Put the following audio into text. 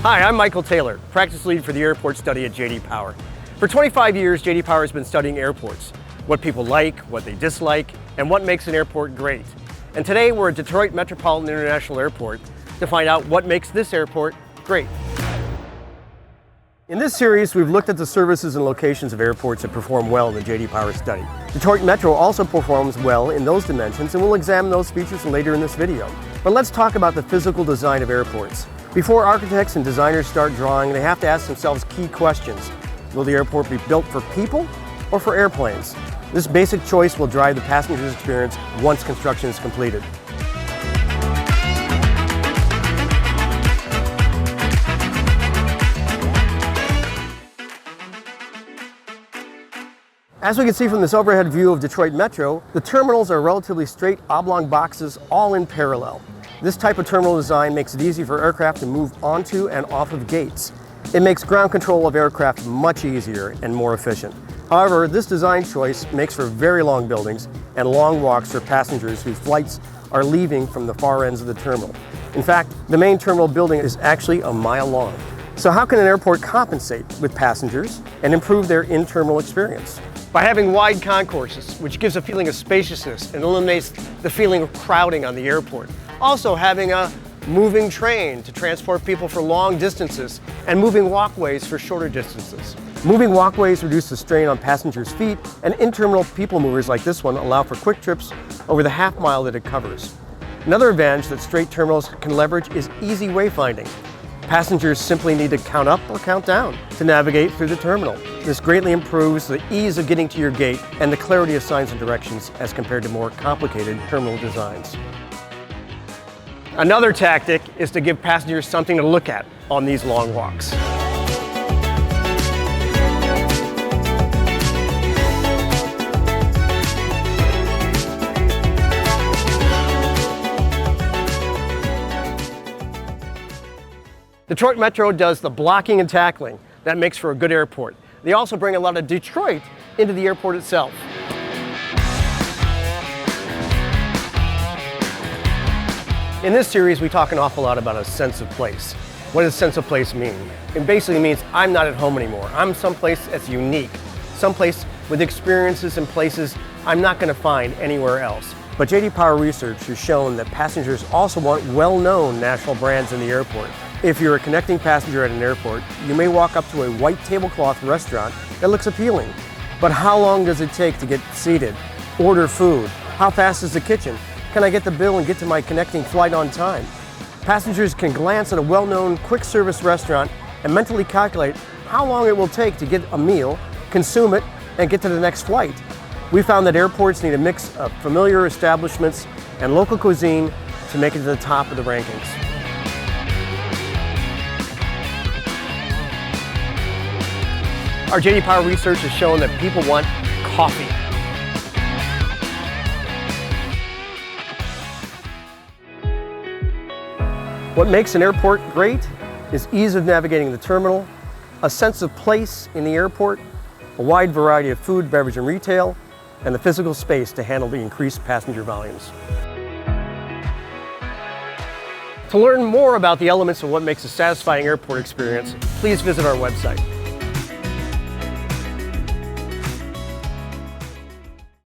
Hi, I'm Michael Taylor, practice lead for the airport study at J.D. Power. For 25 years, J.D. Power has been studying airports, what people like, what they dislike, and what makes an airport great. And today we're at Detroit Metropolitan Airport to find out what makes this airport great. In this series, we've looked at the services and locations of airports that perform well in the J.D. Power study. Detroit Metro also performs well in those dimensions, and we'll examine those features later in this video. But let's talk about the physical design of airports. Before architects and designers start drawing, they have to ask themselves key questions. Will the airport be built for people or for airplanes? This basic choice will drive the passenger's experience once construction is completed. As we can see from this overhead view of Detroit Metro, the terminals are relatively straight oblong boxes all in parallel. This type of terminal design makes it easy for aircraft to move onto and off of gates. It makes ground control of aircraft much easier and more efficient. However, this design choice makes for very long buildings and long walks for passengers whose flights are leaving from the far ends of the terminal. In fact, the main terminal building is actually a mile long. So how can an airport compensate with passengers and improve their in-terminal experience? By having wide concourses, which gives a feeling of spaciousness and eliminates the feeling of crowding on the airport. Also having a moving train to transport people for long distances and moving walkways for shorter distances. Moving walkways reduce the strain on passengers' feet, and in-terminal people movers like this one allow for quick trips over the half mile that it covers. Another advantage that straight terminals can leverage is easy wayfinding. Passengers simply need to count up or count down to navigate through the terminal. This greatly improves the ease of getting to your gate and the clarity of signs and directions as compared to more complicated terminal designs. Another tactic is to give passengers something to look at on these long walks. Detroit Metro does the blocking and tackling that makes for a good airport. They also bring a lot of Detroit into the airport itself. In this series, we talk an awful lot about a sense of place. What does sense of place mean? It basically means I'm not at home anymore. I'm someplace that's unique, someplace with experiences and places I'm not going to find anywhere else. But J.D. Power research has shown that passengers also want well-known national brands in the airport. If you're a connecting passenger at an airport, you may walk up to a white tablecloth restaurant that looks appealing. But how long does it take to get seated, order food? How fast is the kitchen? Can I get the bill and get to my connecting flight on time? Passengers can glance at a well-known quick service restaurant and mentally calculate how long it will take to get a meal, consume it, and get to the next flight. We found that airports need a mix of familiar establishments and local cuisine to make it to the top of the rankings. Our J.D. Power research has shown that people want coffee. What makes an airport great is ease of navigating the terminal, a sense of place in the airport, a wide variety of food, beverage, and retail, and the physical space to handle the increased passenger volumes. To learn more about the elements of what makes a satisfying airport experience, please visit our website.